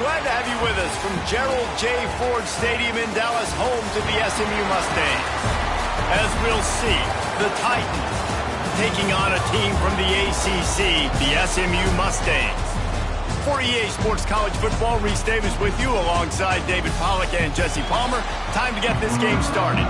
Glad to have you with us from Gerald J. Ford Stadium in Dallas, home to the SMU Mustangs. As we'll see, the Titans taking on a team from the ACC, the SMU Mustangs. For EA Sports College Football, Reese Davis with you alongside David Pollack and Jesse Palmer. Time to get this game started.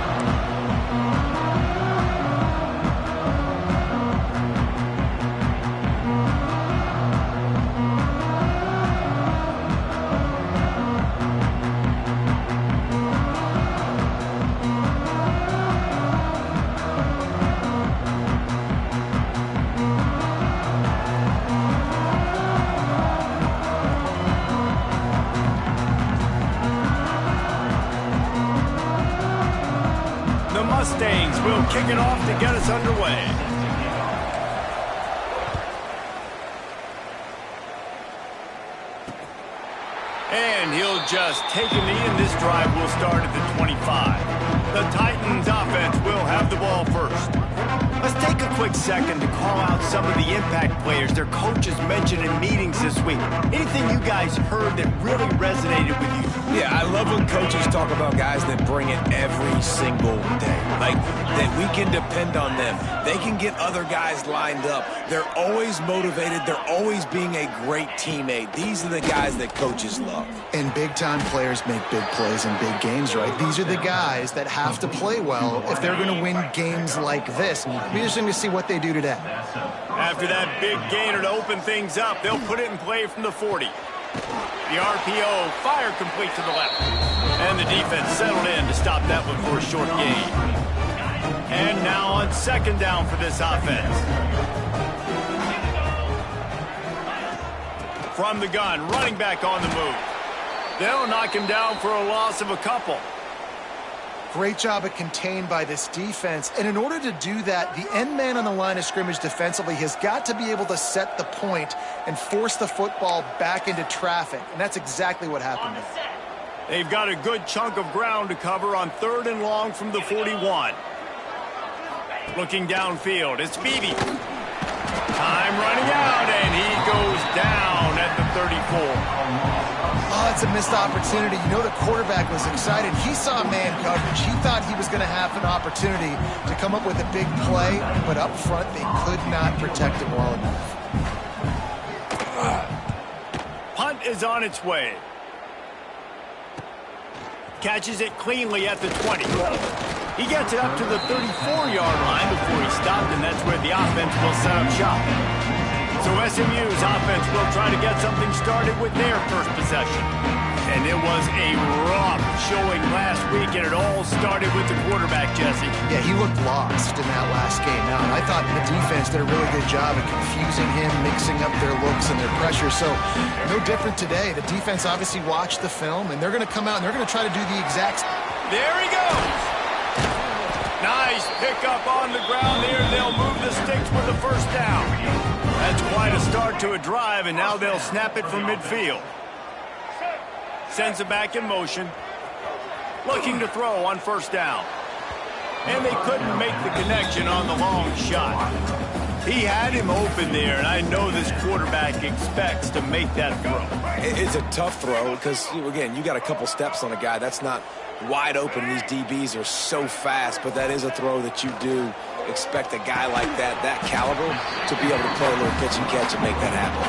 Mustangs will kick it off to get us underway. And he'll just take a knee, and this drive will start at the 25. The Titans offense will have the ball first. Let's take a quick second to call out some of the impact players their coaches mentioned in meetings this week. Anything you guys heard that really resonated with you? Yeah, I love when coaches talk about guys that bring it every single day. Like, that we can depend on them. They can get other guys lined up. They're always motivated. They're always being a great teammate. These are the guys that coaches love. And big-time players make big plays in big games, right? These are the guys that have to play well if they're going to win games like this. It'll be interesting to see what they do today. After that big gainer to open things up, they'll put it in play from the 40. The RPO, fire complete to the left. And the defense settled in to stop that one for a short gain. And now on second down for this offense. From the gun, running back on the move. They'll knock him down for a loss of a couple. Great job at contained by this defense. And in order to do that, the end man on the line of scrimmage defensively has got to be able to set the point and force the football back into traffic. And that's exactly what happened there. They've got a good chunk of ground to cover on 3rd and long from the 41. Looking downfield, it's Beebe. Time running out, and he goes down at the 34. Oh, it's a missed opportunity. You know the quarterback was excited. He saw man coverage. He thought he was going to have an opportunity to come up with a big play, but up front they could not protect him well enough. Punt is on its way. Catches it cleanly at the 20. He gets it up to the 34-yard line before he stopped, and that's where the offense will set up shop. So SMU's offense will try to get something started with their first possession. And it was a rough showing last week, and it all started with the quarterback, Jesse. Yeah, he looked lost in that last game. Now, I thought the defense did a really good job of confusing him, mixing up their looks and their pressure. So, no different today. The defense obviously watched the film, and they're going to come out and they're going to try to do the exact... There he goes! Nice pickup on the ground there. They'll move the sticks with the first down. That's quite a start to a drive, and now they'll snap it from midfield. Sends it back in motion. Looking to throw on first down. And they couldn't make the connection on the long shot. He had him open there, and I know this quarterback expects to make that throw. It's a tough throw because, again, you got a couple steps on a guy. That's not wide open. These DBs are so fast, but that is a throw that you do expect a guy like that caliber, to be able to play a little pitch and catch and make that happen.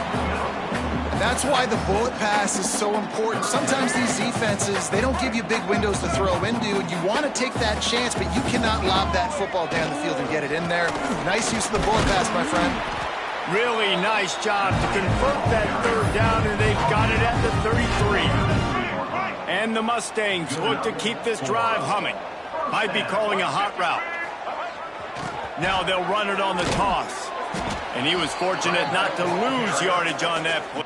That's why the bullet pass is so important. Sometimes these defenses, they don't give you big windows to throw into, and you want to take that chance, but you cannot lob that football down the field and get it in there. Nice use of the bullet pass, my friend. Really nice job to convert that third down, and they've got it at the 33. And the Mustangs look to keep this drive humming. Might be calling a hot route. Now they'll run it on the toss. And he was fortunate not to lose yardage on that play.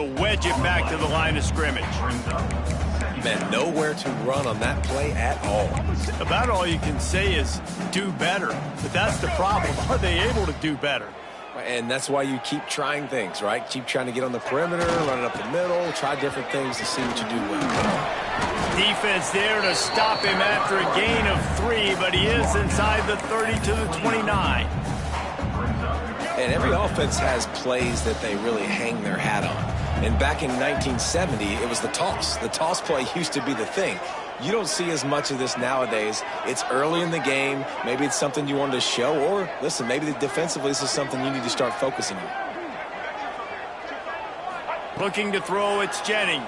wedge it back to the line of scrimmage. Man, nowhere to run on that play at all. About all you can say is do better. But that's the problem. Are they able to do better? And that's why you keep trying things, right? Keep trying to get on the perimeter, run it up the middle, try different things to see what you do well. Defense there to stop him after a gain of 3, but he is inside the 30 to the 29. And every offense has plays that they really hang their hat on. And back in 1970, it was the toss. The toss play used to be the thing. You don't see as much of this nowadays. It's early in the game. Maybe it's something you wanted to show. Or, listen, maybe defensively this is something you need to start focusing on. Looking to throw, it's Jennings.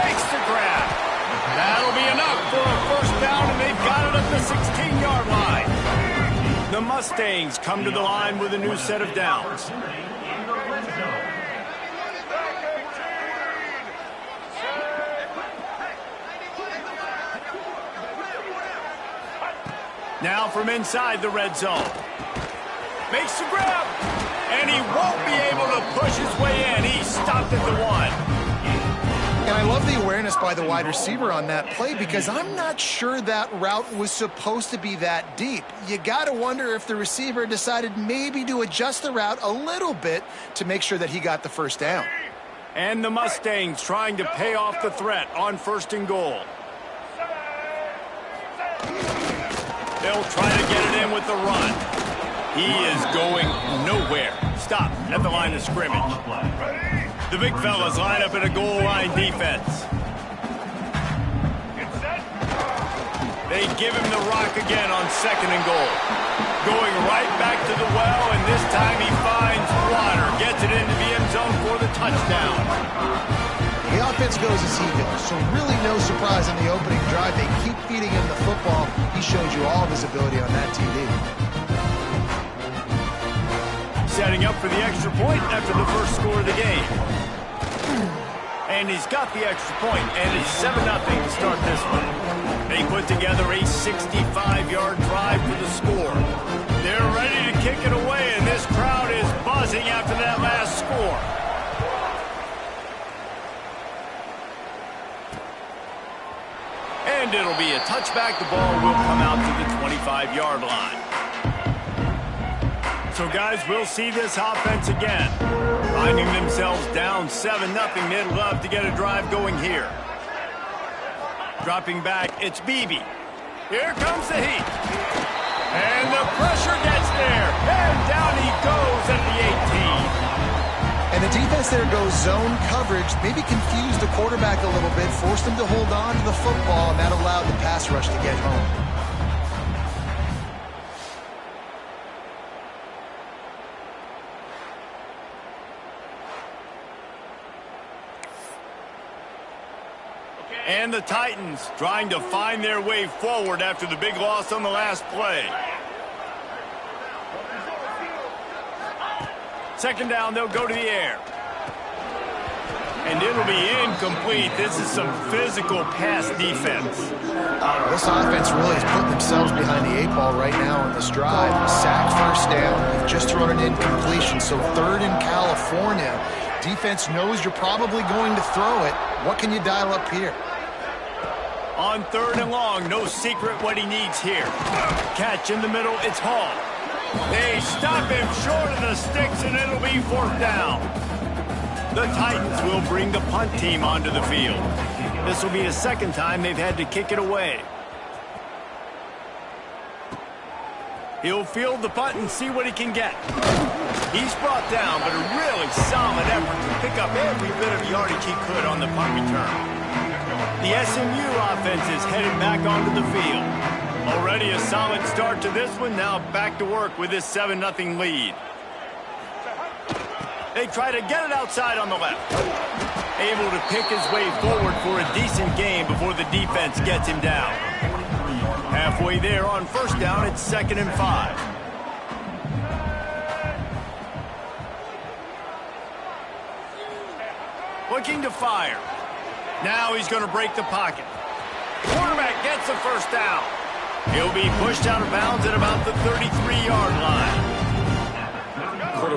Makes the grab. That'll be enough for a first down, and they've got it at the 16-yard line. The Mustangs come to the line with a new set of downs. Now from inside the red zone. Makes the grab. And he won't be able to push his way in. He's stopped at the 1. And I love the awareness by the wide receiver on that play because I'm not sure that route was supposed to be that deep. You got to wonder if the receiver decided maybe to adjust the route a little bit to make sure that he got the first down. And the Mustangs trying to pay off the threat on 1st and goal. They'll try to get it in with the run. He is going nowhere. Stop at the line of scrimmage. The big fellas line up in a goal line defense. They give him the rock again on 2nd and goal. Going right back to the well, and this time he finds water. Gets it into the end zone for the touchdown. The offense goes as he goes, so really no surprise on the opening drive. They keep feeding him the football. He shows you all of his ability on that TV. Setting up for the extra point after the first score of the game. And he's got the extra point, and it's 7-0 to start this one. They put together a 65-yard drive for the score. They're ready to kick it away, and this crowd is buzzing after that last score. And it'll be a touchback. The ball will come out to the 25-yard line. So, guys, we'll see this offense again. Finding themselves down 7-0. They'd love to get a drive going here. Dropping back, it's Beebe. Here comes the heat. And the pressure gets there. And down he goes at the 18. And the defense there goes zone coverage, maybe confused the quarterback a little bit, forced him to hold on to the football, and that allowed the pass rush to get home. And the Titans trying to find their way forward after the big loss on the last play. 2nd down, they'll go to the air. And it'll be incomplete. This is some physical pass defense. This offense really is putting themselves behind the 8-ball right now on this drive. Sack, first down, you've just thrown an incompletion. So 3rd in California. Defense knows you're probably going to throw it. What can you dial up here? On 3rd and long, no secret what he needs here. Catch in the middle, it's Hall. They stop him short of the sticks, and it'll be 4th down. The Titans will bring the punt team onto the field. This will be the 2nd time they've had to kick it away. He'll field the punt and see what he can get. He's brought down, but a really solid effort to pick up every bit of yardage he could on the punt return. The SMU offense is headed back onto the field. Already a solid start to this one. Now back to work with this 7-0 lead. They try to get it outside on the left. Able to pick his way forward for a decent gain before the defense gets him down. Halfway there on 1st down, it's 2nd and 5. Looking to fire. Now he's going to break the pocket. Quarterback gets the first down. He'll be pushed out of bounds at about the 33-yard line.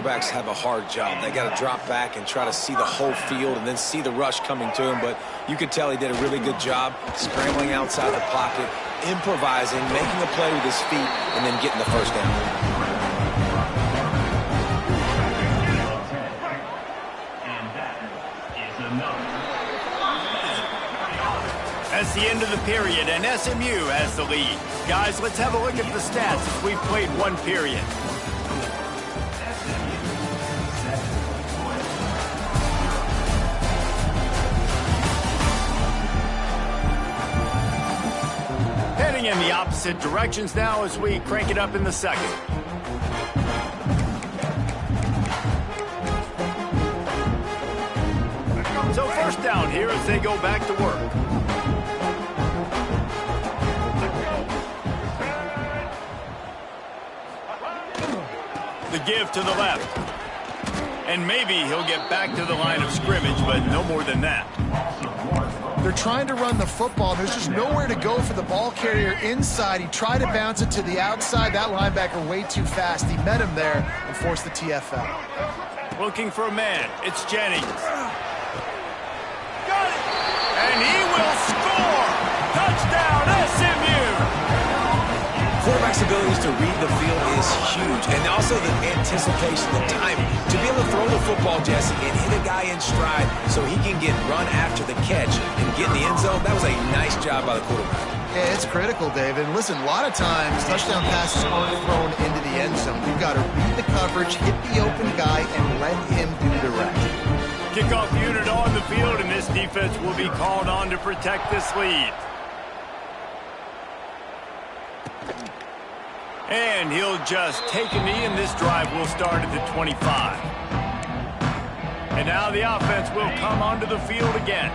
quarterbacks have a hard job. They got to drop back and try to see the whole field and then see the rush coming to him. But you could tell he did a really good job scrambling outside the pocket, improvising, making a play with his feet, and then getting the first down. That's the end of the period, and SMU has the lead. Guys, let's have a look at the stats as we've played one period. Heading in the opposite directions now as we crank it up in the second. So first down here as they go back to work. The give to the left. And maybe he'll get back to the line of scrimmage, but no more than that. They're trying to run the football. There's just nowhere to go for the ball carrier inside. He tried to bounce it to the outside. That linebacker way too fast. He met him there and forced the TFL. Looking for a man. It's Jennings. Got it! And he will score! Touchdown, SMU! Quarterback's abilities to read the field is huge, and also the anticipation, the timing. To be able to throw the football, Jesse, and hit a guy in stride so he can get run after the catch and get in the end zone, that was a nice job by the quarterback. Yeah, it's critical, David. Listen, a lot of times touchdown passes aren't thrown into the end zone. You've got to read the coverage, hit the open guy, and let him do the rest. Kickoff unit on the field, and this defense will be called on to protect this lead. And he'll just take a knee, and this drive will start at the 25. And now the offense will come onto the field again.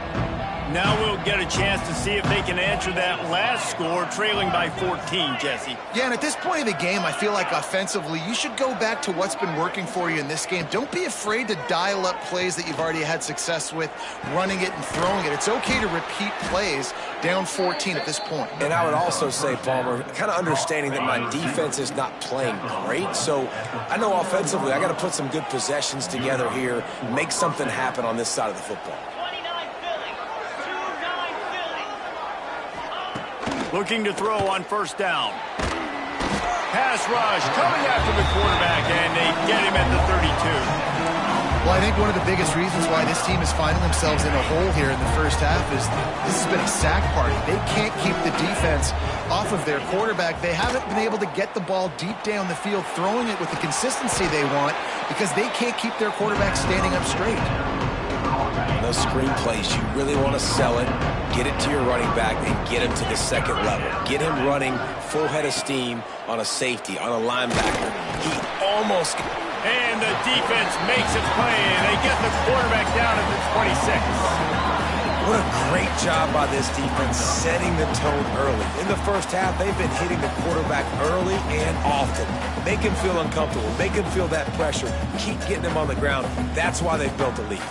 Now we'll get a chance to see if they can answer that last score, trailing by 14, Jesse. Yeah, and at this point of the game, I feel like offensively, you should go back to what's been working for you in this game. Don't be afraid to dial up plays that you've already had success with, running it and throwing it. It's okay to repeat plays down 14 at this point. And I would also say, Palmer, kind of understanding that my defense is not playing great. So I know offensively I got to put some good possessions together here, make something happen on this side of the football. Looking to throw on first down. Pass rush coming after the quarterback, and they get him at the 32. Well, I think one of the biggest reasons why this team is finding themselves in a hole here in the first half is this has been a sack party. They can't keep the defense off of their quarterback. They haven't been able to get the ball deep down the field, throwing it with the consistency they want because they can't keep their quarterback standing up straight. Those screen plays, you really want to sell it, get it to your running back, and get him to the second level. Get him running full head of steam on a safety, on a linebacker. He almost... And the defense makes its play, and they get the quarterback down at the 26. What a great job by this defense setting the tone early. In the first half, they've been hitting the quarterback early and often. Make him feel uncomfortable. Make him feel that pressure. Keep getting him on the ground. That's why they've built a lead.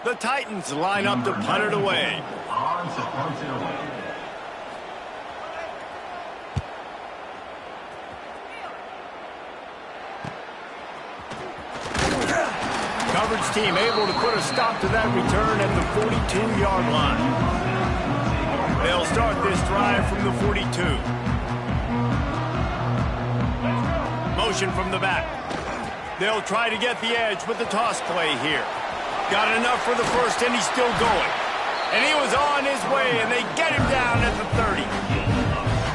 The Titans line up to punt it away. Coverage team able to put a stop to that return at the 42-yard line. They'll start this drive from the 42. Motion from the back. They'll try to get the edge with the toss play here. Got enough for the first, and he's still going. And he was on his way, and they get him down at the 30.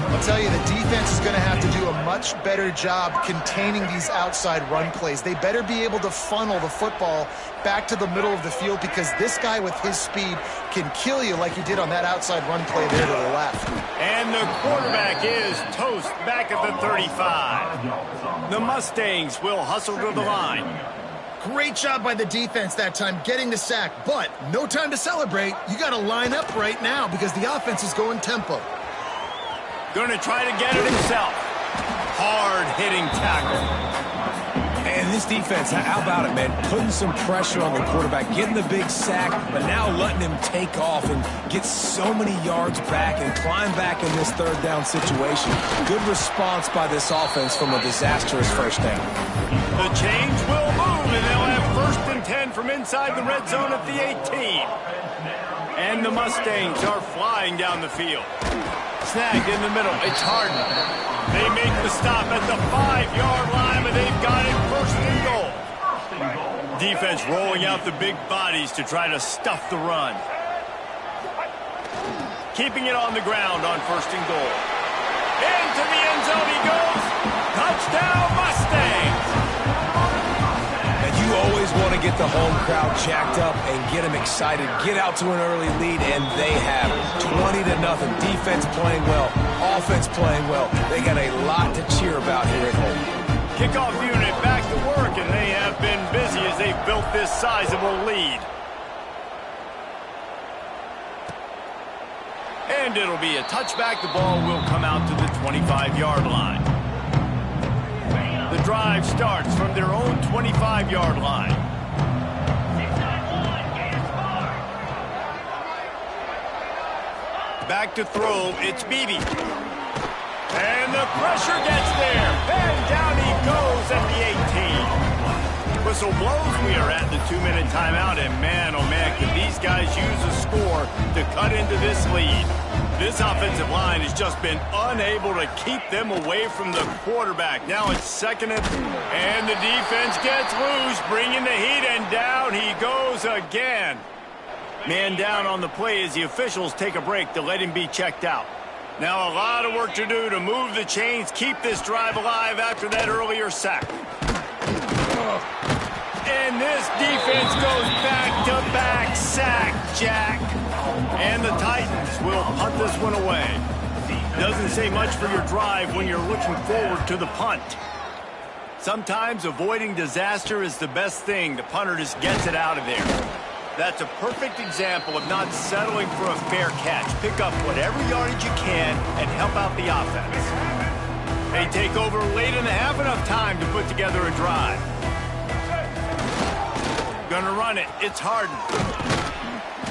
I'll tell you, the defense is going to have to do a much better job containing these outside run plays. They better be able to funnel the football back to the middle of the field because this guy with his speed can kill you like he did on that outside run play there to the left. And the quarterback is toast back at the 35. The Mustangs will hustle to the line. Great job by the defense that time getting the sack, but no time to celebrate. You got to line up right now because the offense is going tempo. Going to try to get it himself. Hard-hitting tackle. And And this defense, how about it, man? Putting some pressure on the quarterback, getting the big sack, but now letting him take off and get so many yards back and climb back in this third down situation. Good response by this offense from a disastrous first down. The change will move, and they'll have 1st and 10 from inside the red zone at the 18. And the Mustangs are flying down the field. Snagged in the middle. It's Harden. They make the stop at the 5-yard line, but they've got it 1st and goal. Defense rolling out the big bodies to try to stuff the run. Keeping it on the ground on 1st and goal. Into the end zone he goes. Touchdown, Mustangs! And you always want to get the home crowd jacked up and get them excited. Get out to an early lead, and they have 20-0. Defense playing well. Offense playing well. They got a lot to cheer about here at home. Kickoff unit back to work, and they have been busy as they've built this sizable lead. And it'll be a touchback. The ball will come out to the 25-yard line. The drive starts from their own 25-yard line. Back to throw, it's Beebe. And the pressure gets there. And down he goes at the 18. Whistle blows. We are at the 2-minute timeout. And man, oh man, can these guys use a score to cut into this lead. This offensive line has just been unable to keep them away from the quarterback. Now it's 2nd and the defense gets loose, bringing the heat, and down he goes again. Man down on the play as the officials take a break to let him be checked out. Now a lot of work to do to move the chains, keep this drive alive after that earlier sack. And this defense goes back-to-back sack, Jack. And the Titans will punt this one away. Doesn't say much for your drive when you're looking forward to the punt. Sometimes avoiding disaster is the best thing. The punter just gets it out of there. That's a perfect example of not settling for a fair catch. Pick up whatever yardage you can and help out the offense. They take over late in the half, enough time to put together a drive. Gonna run it. It's Harden.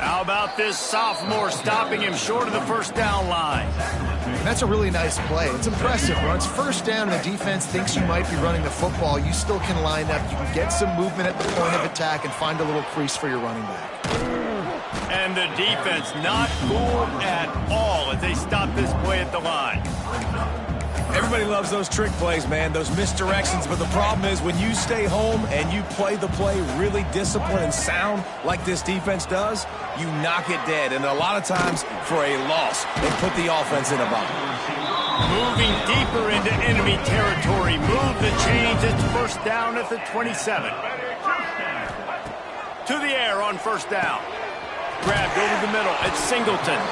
How about this sophomore stopping him short of the 1st down line? That's a really nice play. It's impressive. When it's 1st down and the defense thinks you might be running the football, you still can line up. You can get some movement at the point of attack and find a little crease for your running back. And the defense not fooled at all as they stop this play at the line. Everybody loves those trick plays, man, those misdirections, but the problem is when you stay home and you play the play really disciplined and sound like this defense does, you knock it dead, and a lot of times for a loss, they put the offense in a bind. Moving deeper into enemy territory, move the chains, it's 1st down at the 27. To the air on 1st down. Grabbed over the middle, it's Singleton.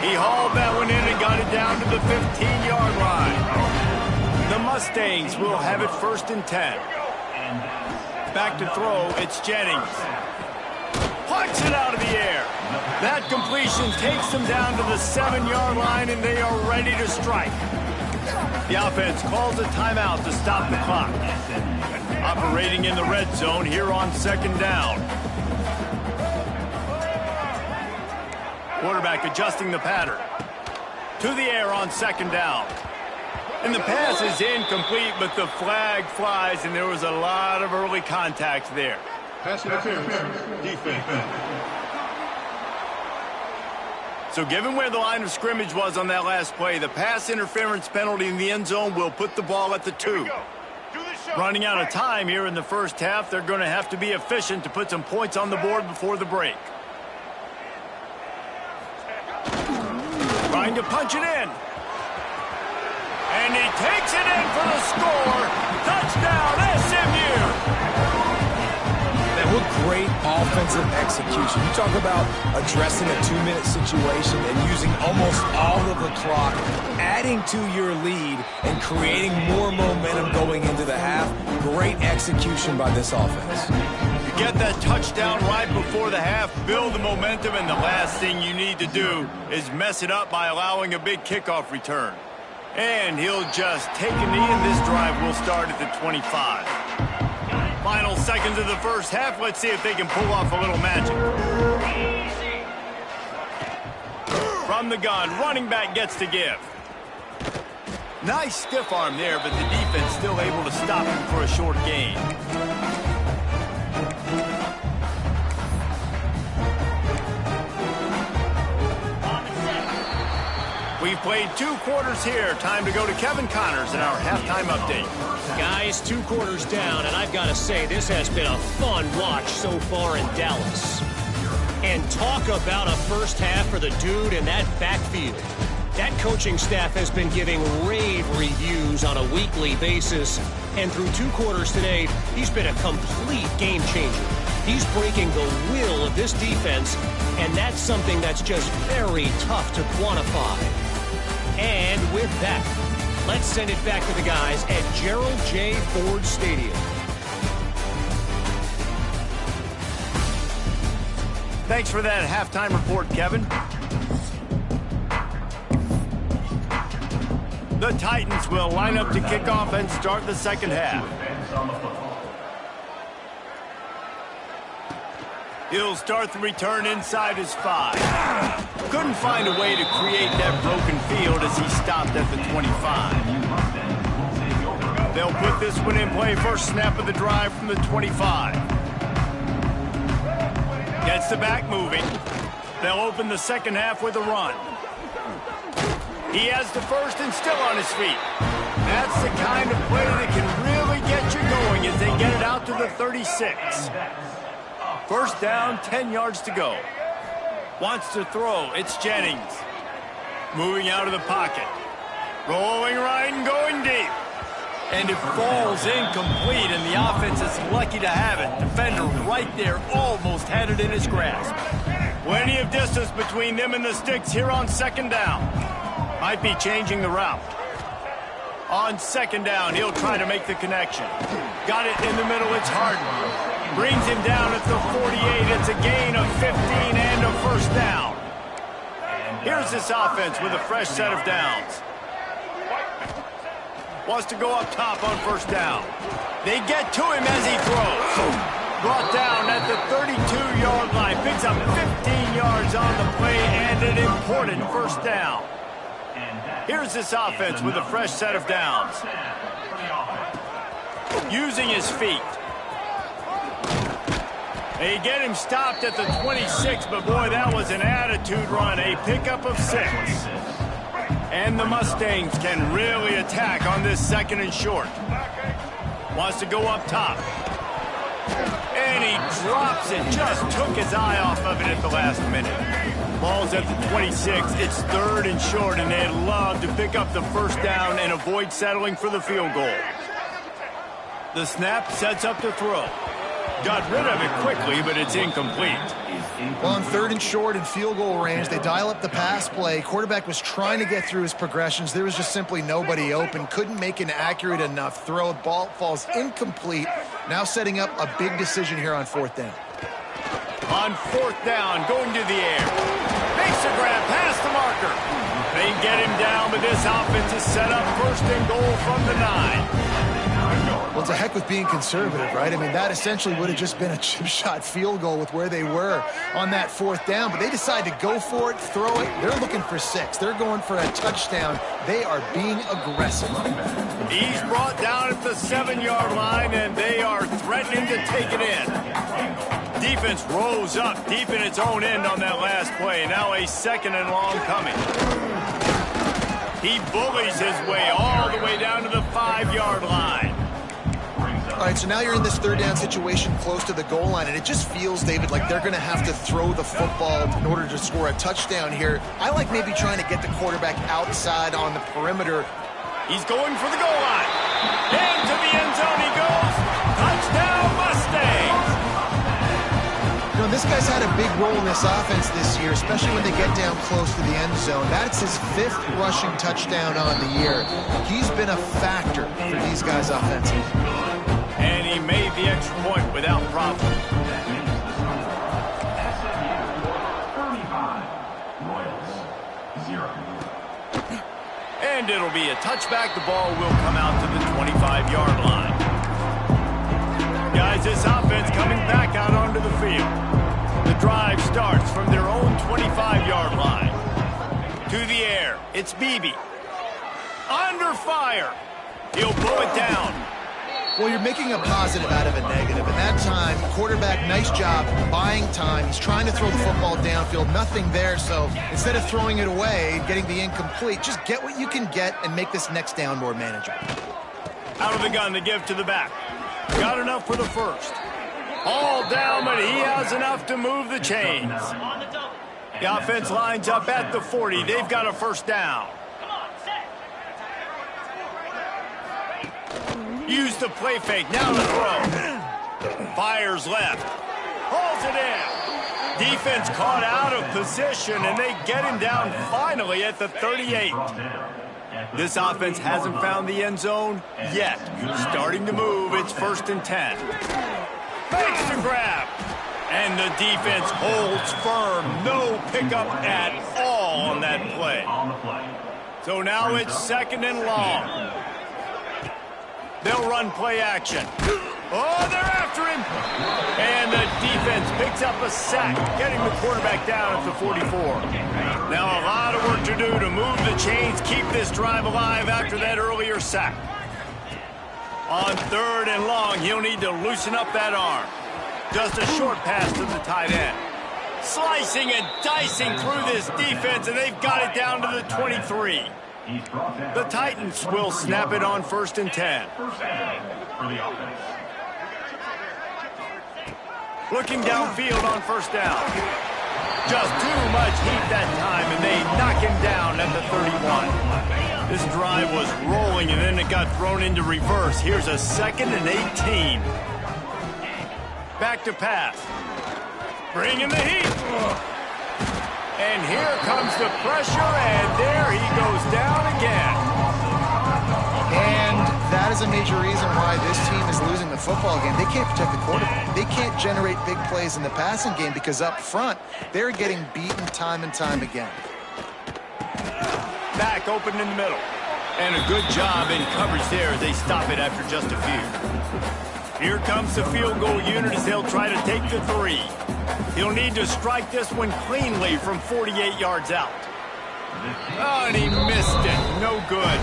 He hauled that one in and got it down to the 15-yard line. The Mustangs will have it 1st and 10. Back to throw, it's Jennings. Punts it out of the air. That completion takes them down to the 7-yard line, and they are ready to strike. The offense calls a timeout to stop the clock. Operating in the red zone here on 2nd down. Quarterback adjusting the pattern. To the air on 2nd down. And the pass is incomplete, but the flag flies, and there was a lot of early contact there. Pass interference, defense. So given where the line of scrimmage was on that last play, the pass interference penalty in the end zone will put the ball at the 2. Running out of time here in the 1st half, they're going to have to be efficient to put some points on the board before the break. Trying to punch it in. And he takes it in for the score. Touchdown, SMU. Man, what great offensive execution. You talk about addressing a 2-minute situation and using almost all of the clock, adding to your lead and creating more momentum going into the half. Great execution by this offense. Get that touchdown right before the half, build the momentum, and the last thing you need to do is mess it up by allowing a big kickoff return. And he'll just take a knee, and this drive will start at the 25. Final seconds of the first half. Let's see if they can pull off a little magic. From the gun, running back gets to give. Nice stiff arm there, but the defense still able to stop him for a short gain. We've played 2 quarters here. Time to go to Kevin Connors in our halftime update. Guys, 2 quarters down, and I've got to say, this has been a fun watch so far in Dallas. And talk about a first half for the dude in that backfield. That coaching staff has been giving rave reviews on a weekly basis. And through 2 quarters today, he's been a complete game changer. He's breaking the will of this defense, and that's something that's just very tough to quantify. And with that, let's send it back to the guys at Gerald J. Ford Stadium. Thanks for that halftime report, Kevin. The Titans will line up to kick off and start the second half. He'll start the return inside his 5. Couldn't find a way to create that broken field as he stopped at the 25. They'll put this one in play. First snap of the drive from the 25. Gets the back moving. They'll open the second half with a run. He has the first and still on his feet. That's the kind of play that can really get you going as they get it out to the 36. First down, 10 yards to go. Wants to throw. It's Jennings. Moving out of the pocket. Rolling right and going deep. And it falls incomplete, and the offense is lucky to have it. Defender right there almost had it in his grasp. Plenty of distance between them and the sticks here on second down. Might be changing the route. On second down, he'll try to make the connection. Got it in the middle, it's Harden. Brings him down at the 48. It's a gain of 15 and a first down. Here's this offense with a fresh set of downs. Wants to go up top on first down. They get to him as he throws. Brought down at the 32-yard line. Picks up 15 yards on the play and an important first down. Here's this offense with a fresh set of downs. Using his feet. They get him stopped at the 26, but boy, that was an attitude run. A pickup of 6. And the Mustangs can really attack on this second and short. Wants to go up top. And he drops it. Just took his eye off of it at the last minute. Ball's at the 26. It's third and short, and they'd love to pick up the first down and avoid settling for the field goal. The snap sets up to throw. Got rid of it quickly, but it's incomplete. Well, on third and short and field goal range, they dial up the pass play. Quarterback was trying to get through his progressions. There was just simply nobody open. Couldn't make an accurate enough throw. Ball falls incomplete. Now setting up a big decision here on fourth down. On fourth down, going to the air. Makes a grab past the marker. They get him down, but this offense is set up first and goal from the 9. Well, it's a heck with being conservative, right? I mean, that essentially would have just been a chip shot field goal with where they were on that fourth down. But they decide to go for it, throw it. They're looking for 6. They're going for a touchdown. They are being aggressive. He's brought down at the 7-yard line, and they are threatening to take it in. Defense rolls up deep in its own end on that last play. Now a second and long coming. He bullies his way all the way down to the 5-yard line. All right, so now you're in this third down situation close to the goal line, and it just feels, David, like they're going to have to throw the football in order to score a touchdown here. I like maybe trying to get the quarterback outside on the perimeter. He's going for the goal line. Into the end zone he goes. Touchdown, Mustangs! You know, this guy's had a big role in this offense this year, especially when they get down close to the end zone. That's his 5th rushing touchdown on the year. He's been a factor for these guys offensively. And he made the extra point without problem. And it'll be a touchback. The ball will come out to the 25-yard line. guys, this offense coming back out onto the field. The drive starts from their own 25-yard line. To the air, it's Beebe. Under fire. He'll blow it down. Well, you're making a positive out of a negative. And that time, quarterback, nice job buying time. He's trying to throw the football downfield. Nothing there, so instead of throwing it away, getting the incomplete, just get what you can get and make this next down more manageable. Out of the gun to give to the back. Got enough for the first. All down, but he has enough to move the chains. The offense lines up at the 40. They've got a first down. Use the play fake. Now to throw. Fires left. Hauls it in. Defense caught out of position, and they get him down finally at the 38. This offense hasn't found the end zone yet. Starting to move. It's 1st and 10. Fakes to grab. And the defense holds firm. No pickup at all on that play. So now it's 2nd and long. They'll run play action. Oh, they're after him. And the defense picks up a sack, getting the quarterback down at the 44. Now a lot of work to do to move the chains, keep this drive alive after that earlier sack. On 3rd and long, he'll need to loosen up that arm. Just a short pass to the tight end. Slicing and dicing through this defense, and they've got it down to the 23. The Titans will snap it on 1st and 10. Looking downfield on 1st down. Just too much heat that time, and they knock him down at the 31. This drive was rolling, and then it got thrown into reverse. Here's a 2nd and 18. Back to pass. Bringing the heat. And here comes the pressure, and there he goes down again. And that is a major reason why this team is losing the football game. They can't protect the quarterback. They can't generate big plays in the passing game because up front, they're getting beaten time and time again. Back open in the middle. And a good job in coverage there as they stop it after just a few. Here comes the field goal unit as they'll try to take the 3. He'll need to strike this one cleanly from 48 yards out. Oh, and he missed it. No good.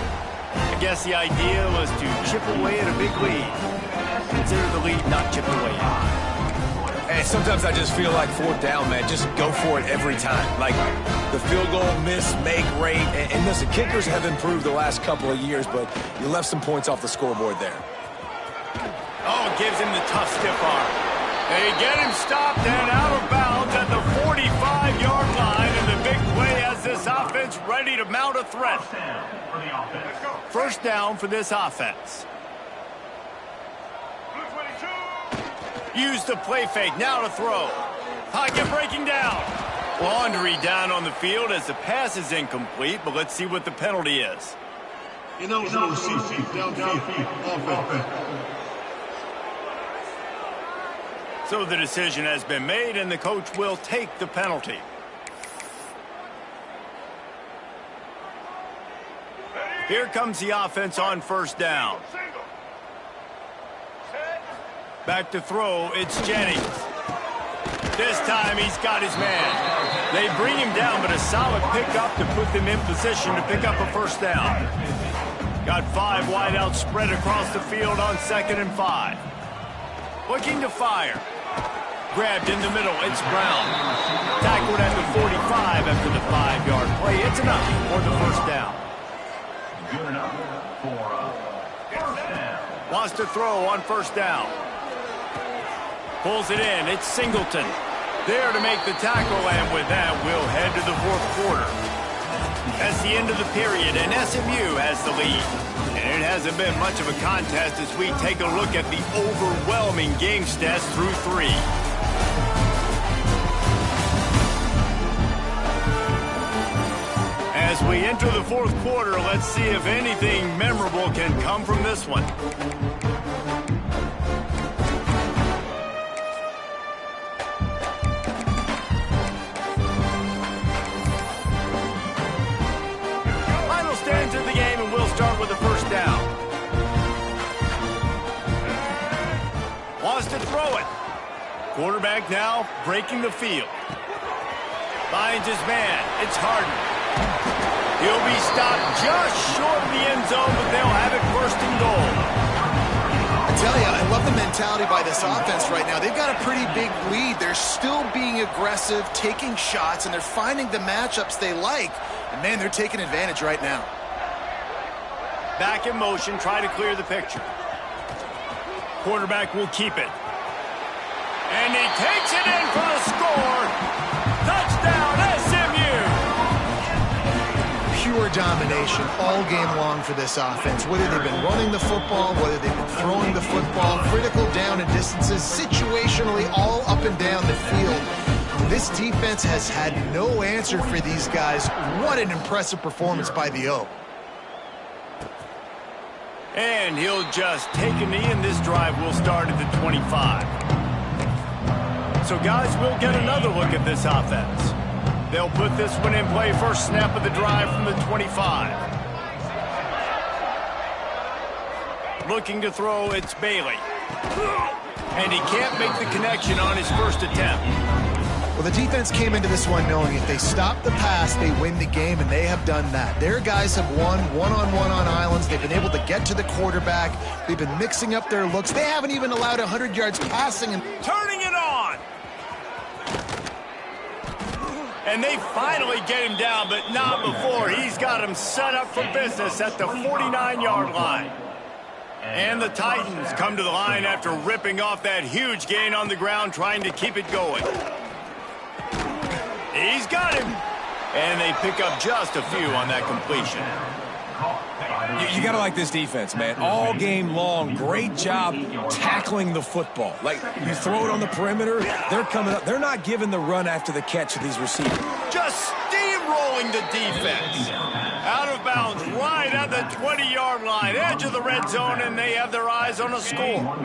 I guess the idea was to chip away at a big lead. Consider the lead not chipped away at. And sometimes I just feel like 4th down, man. Just go for it every time. Like the field goal miss, make rate. And listen, kickers have improved the last couple of years, but you left some points off the scoreboard there. Oh, gives him the tough stiff arm. They get him stopped and out of bounds at the 45-yard line, and the big play has this offense ready to mount a threat. 1st down for this offense. Use the play fake, now to throw. Pocket breaking down. Laundry down on the field as the pass is incomplete, but let's see what the penalty is. Ineligible seat, downfield, offense. So the decision has been made, and the coach will take the penalty. Here comes the offense on 1st down. Back to throw, it's Jennings. This time he's got his man. They bring him down, but a solid pickup to put them in position to pick up a 1st down. Got 5 wideouts spread across the field on 2nd and 5. Looking to fire. Grabbed in the middle, it's Brown. Tackled at the 45 after the 5-yard play. It's enough for the 1st down. Good enough for first down. Wants to throw on 1st down. Pulls it in, it's Singleton. There to make the tackle, and with that, we'll head to the 4th quarter. That's the end of the period, and SMU has the lead. And it hasn't been much of a contest as we take a look at the overwhelming game stats through 3. As we enter the 4th quarter, let's see if anything memorable can come from this one. Final stands of the game, and we'll start with the 1st down. Wants throw it. Quarterback now breaking the field. Finds his man. It's Harden. He'll be stopped just short of the end zone, but they'll have it first and goal. I tell you, I love the mentality by this offense right now. They've got a pretty big lead. They're still being aggressive, taking shots, and they're finding the matchups they like. And, man, they're taking advantage right now. Back in motion, try to clear the picture. Quarterback will keep it. And he takes it in for the score. Touchdown, SMU! Pure domination all game long for this offense. Whether they've been running the football, whether they've been throwing the football, critical down and distances, situationally all up and down the field. This defense has had no answer for these guys. What an impressive performance by the O. And he'll just take a knee, and this drive will start at the 25. So, guys, we'll get another look at this offense. They'll put this one in play first snap of the drive from the 25. Looking to throw, it's Bailey. And he can't make the connection on his first attempt. Well, the defense came into this one knowing if they stop the pass, they win the game, and they have done that. Their guys have won one-on-one on islands. They've been able to get to the quarterback. They've been mixing up their looks. They haven't even allowed 100 yards passing. Turning it on! And they finally get him down, but not before. He's got him set up for business at the 49-yard line. And the Titans come to the line after ripping off that huge gain on the ground, trying to keep it going. He's got him. And they pick up just a few on that completion. You got to like this defense, man. All game long, great job tackling the football. Like, you throw it on the perimeter, they're coming up. They're not giving the run after the catch to these receivers. Just steamrolling the defense. Out of bounds, right at the 20-yard line, edge of the red zone, and they have their eyes on a score.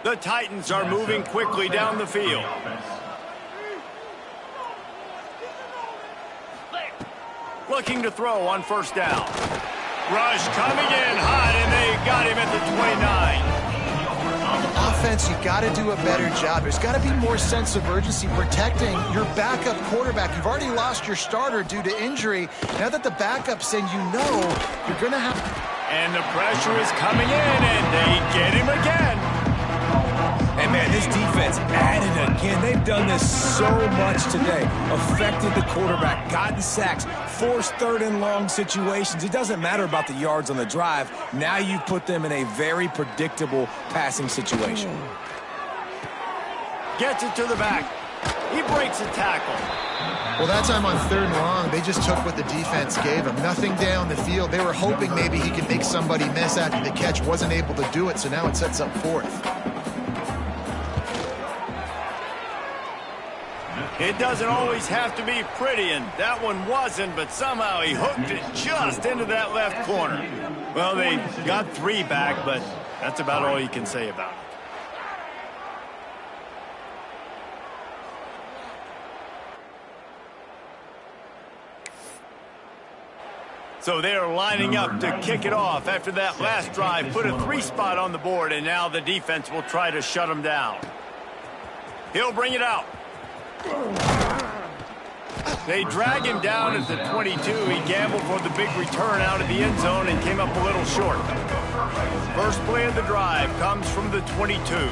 The Titans are moving quickly down the field. Looking to throw on first down. Rush coming in hot, and they got him at the 29. Offense, you got to do a better job. There's got to be more sense of urgency protecting your backup quarterback. You've already lost your starter due to injury. Now that the backup's in, you know you're going to have... And the pressure is coming in, and they get him again. And, man, this defense added again. They've done this so much today. Affected the quarterback, gotten sacks, forced third and long situations. It doesn't matter about the yards on the drive. Now you put them in a very predictable passing situation. Gets it to the back. He breaks a tackle. Well, that time on third and long, they just took what the defense gave him. Nothing down the field. They were hoping maybe he could make somebody miss after the catch. Wasn't able to do it, so now it sets up fourth. It doesn't always have to be pretty, and that one wasn't, but somehow he hooked it just into that left corner. Well, they got 3 back, but that's about all you can say about it. So they are lining up to kick it off after that last drive. Put a 3-spot on the board, and now the defense will try to shut them down. He'll bring it out. They drag him down at the 22. He gambled for the big return out of the end zone and came up a little short. First play of the drive comes from the 22.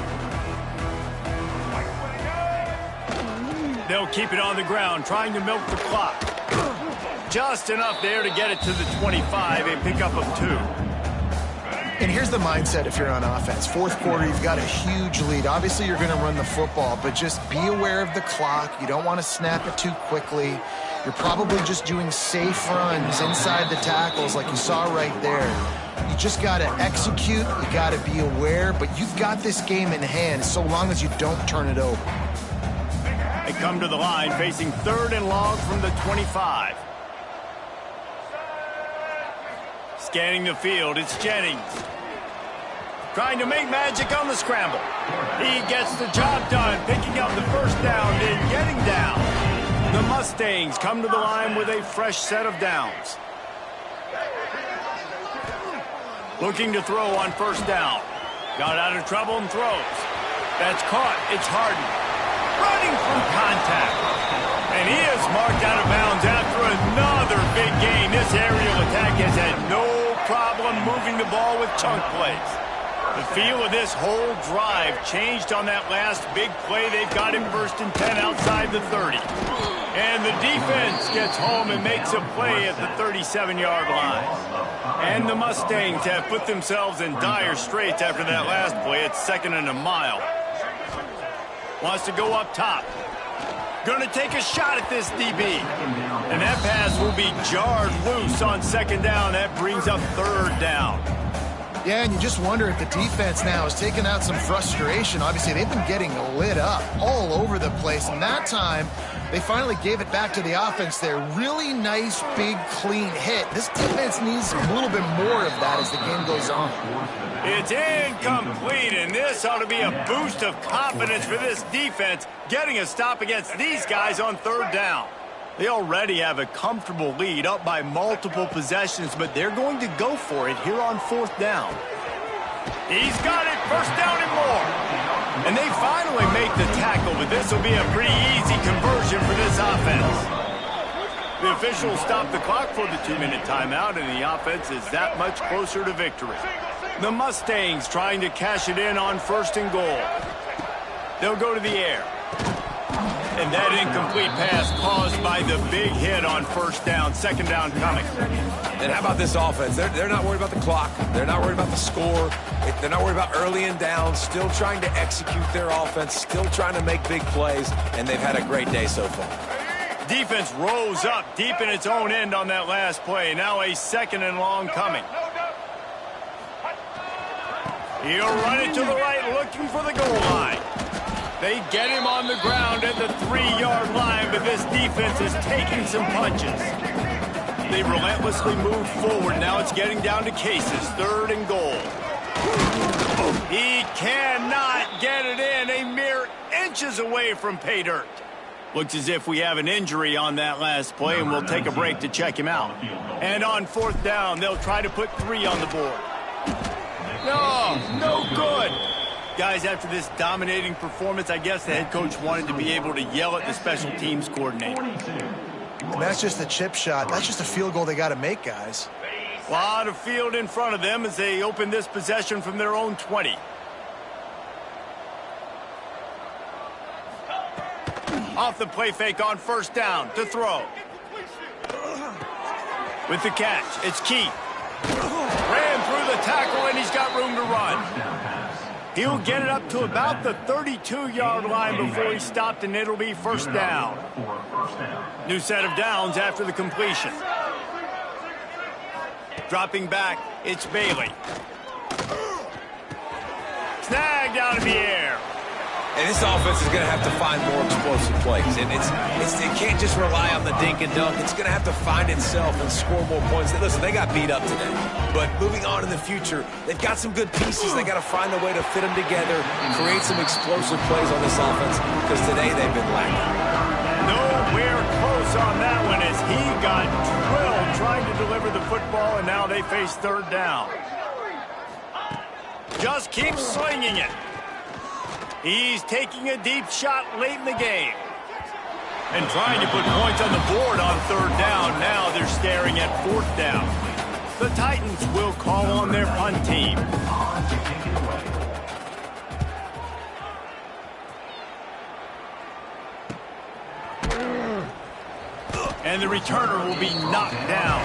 They'll keep it on the ground, trying to milk the clock. Just enough there to get it to the 25, a pickup of 2. And here's the mindset if you're on offense. Fourth quarter, you've got a huge lead. Obviously, you're going to run the football, but just be aware of the clock. You don't want to snap it too quickly. You're probably just doing safe runs inside the tackles like you saw right there. You just got to execute. You got to be aware, but you've got this game in hand so long as you don't turn it over. They come to the line facing third and long from the 25. Scanning the field, it's Jennings. Trying to make magic on the scramble. He gets the job done, picking up the first down and getting down. The Mustangs come to the line with a fresh set of downs. Looking to throw on first down. Got out of trouble and throws. That's caught. It's Harden. Running from contact. And he is marked out of bounds after another big gain. This aerial attack has had no problem moving the ball with chunk plays. The feel of this whole drive changed on that last big play. They've got him 1st and 10 outside the 30. And the defense gets home and makes a play at the 37-yard line. And the Mustangs have put themselves in dire straits after that last play. It's 2nd and a mile. Wants to go up top. Going to take a shot at this DB. And that pass will be jarred loose on 2nd down. That brings up 3rd down. Yeah, and you just wonder if the defense now is taking out some frustration. Obviously, they've been getting lit up all over the place. And that time, they finally gave it back to the offense there. Really nice, big, clean hit. This defense needs a little bit more of that as the game goes on. It's incomplete, and this ought to be a boost of confidence for this defense, getting a stop against these guys on 3rd down. They already have a comfortable lead, up by multiple possessions, but they're going to go for it here on 4th down. He's got it, 1st down and more. And they finally make the tackle, but this will be a pretty easy conversion for this offense. The officials stop the clock for the 2-minute timeout, and the offense is that much closer to victory. The Mustangs trying to cash it in on 1st and goal. They'll go to the air. And that incomplete pass caused by the big hit on 1st down. 2nd down coming. And how about this offense? They're not worried about the clock. They're not worried about the score. They're not worried about early and down. Still trying to execute their offense. Still trying to make big plays. And they've had a great day so far. Defense rose up deep in its own end on that last play. Now a 2nd and long coming. He'll run it to the right, looking for the goal line. They get him on the ground at the 3-yard line, but this defense is taking some punches. They relentlessly move forward. Now it's getting down to Cases, 3rd and goal. He cannot get it in, a mere inches away from pay dirt. Looks as if we have an injury on that last play, and we'll take a break to check him out. And on 4th down, they'll try to put 3 on the board. No good. Guys, after this dominating performance, I guess the head coach wanted to be able to yell at the special teams coordinator. And that's just a chip shot. That's just a field goal they got to make, guys. A lot of field in front of them as they open this possession from their own 20. Off the play fake on 1st down to throw. With the catch, it's Keith. Ran through the tackle, and he's got room to run. He'll get it up to about the 32-yard line before he's stopped, and it'll be 1st down. New set of downs after the completion. Dropping back, it's Bailey. Snagged out of the air. And this offense is going to have to find more explosive plays. And it can't just rely on the dink and dunk. It's going to have to find itself and score more points. Listen, they got beat up today. But moving on in the future, they've got some good pieces. They got to find a way to fit them together, create some explosive plays on this offense, because today they've been lacking. Nowhere close on that one as he got drilled trying to deliver the football, and now they face 3rd down. Just keep slinging it. He's taking a deep shot late in the game. And trying to put points on the board on 3rd down. Now they're staring at 4th down. The Titans will call on their punt team. And the returner will be knocked down.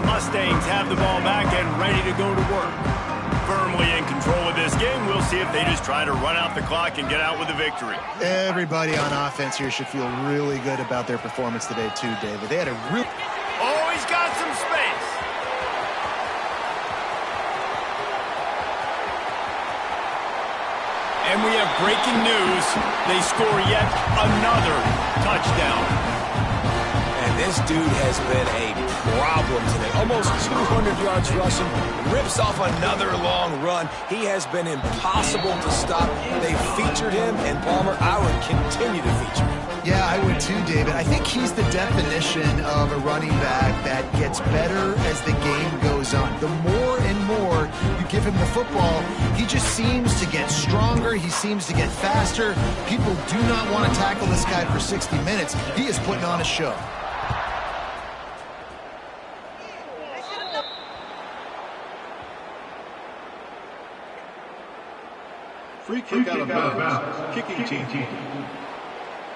The Mustangs have the ball back and ready to go to work. Firmly in control of this game. We'll see if they just try to run out the clock and get out with a victory. Everybody on offense here should feel really good about their performance today, too, David. They had a real... Oh, he's got some space. And we have breaking news. They score yet another touchdown. And this dude has been a problem today. Almost 200 yards rushing, rips off another long run. He has been impossible to stop. They featured him, and Palmer, I would continue to feature him. Yeah, I would too, David. I think he's the definition of a running back that gets better as the game goes on. The more and more you give give him the football, he just seems to get stronger. He seems to get faster. People do not want to tackle this guy for 60 minutes. He is putting on a show. Free kick out of bounds. Kicking team.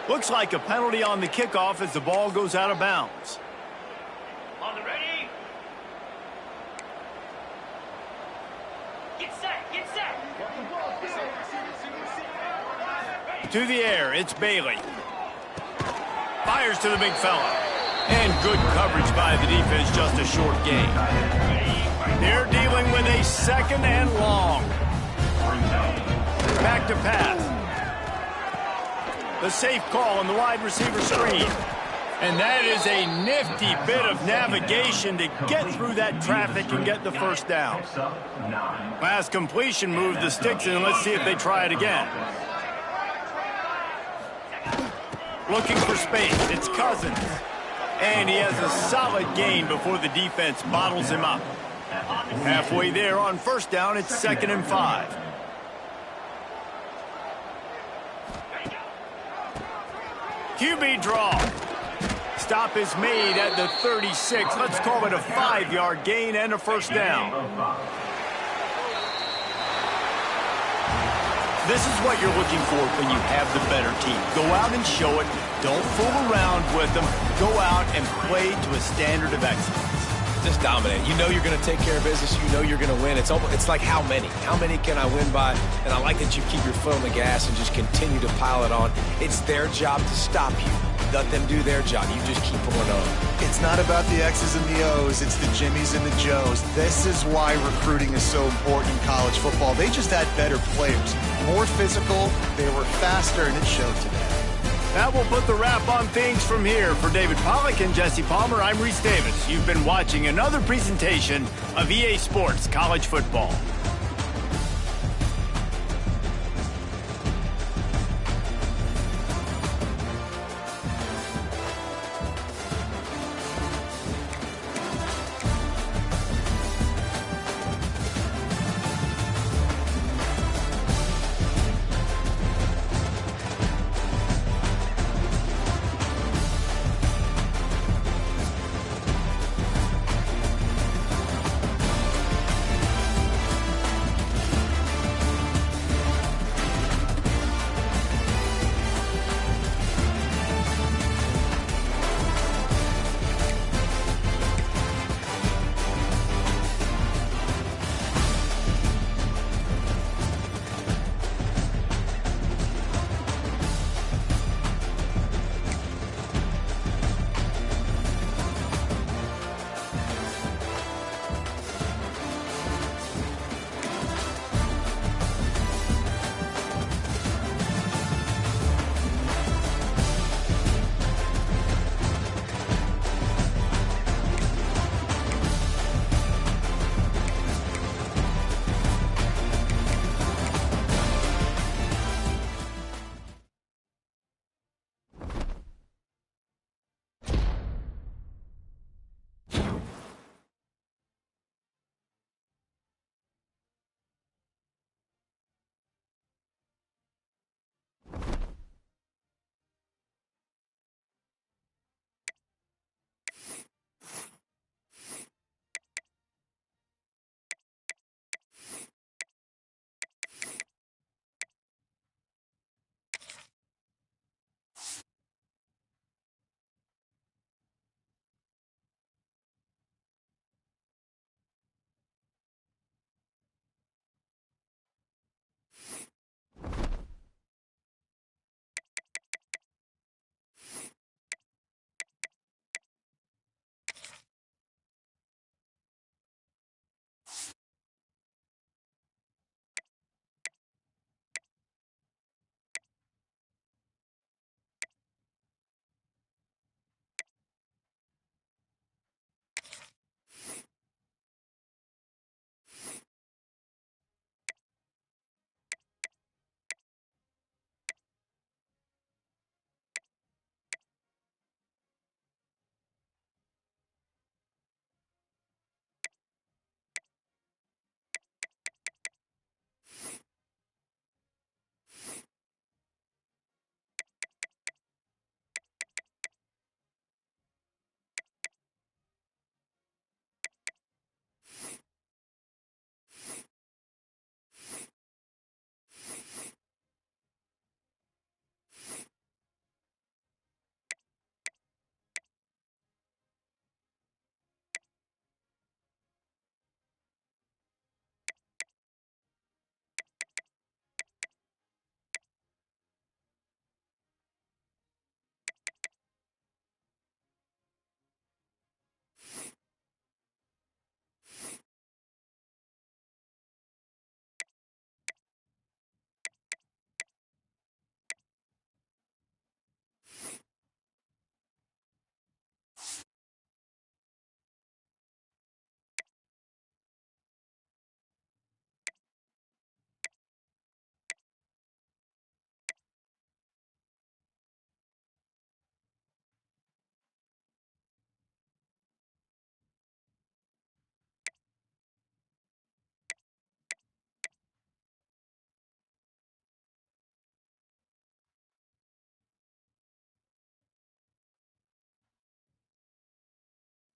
Looks like a penalty on the kickoff as the ball goes out of bounds. On the ready. Get set, get set. To the air, it's Bailey. Fires to the big fella. And good coverage by the defense, just a short gain. They're dealing with a second and long. Back to pass. The safe call on the wide receiver screen. And that is a nifty bit of navigation to get through that traffic and get the first down. Pass completion moved the sticks in. Let's see if they try it again. Looking for space. It's Cousins. And he has a solid gain before the defense bottles him up. Halfway there on first down, it's 2nd and 5. QB draw. Stop is made at the 36. Let's call it a 5-yard gain and a first down. This is what you're looking for when you have the better team. Go out and show it. Don't fool around with them. Go out and play to a standard of excellence. Just dominate. You know you're going to take care of business. You know you're going to win. It's like how many? How many can I win by? And I like that you keep your foot on the gas and just continue to pile it on. It's their job to stop you. Let them do their job. You just keep going on. It's not about the X's and the O's. It's the Jimmies and the Joes. This is why recruiting is so important in college football. They just had better players. More physical. They were faster, and it showed today. That will put the wrap on things from here. For David Pollack and Jesse Palmer, I'm Reese Davis. You've been watching another presentation of EA Sports College Football.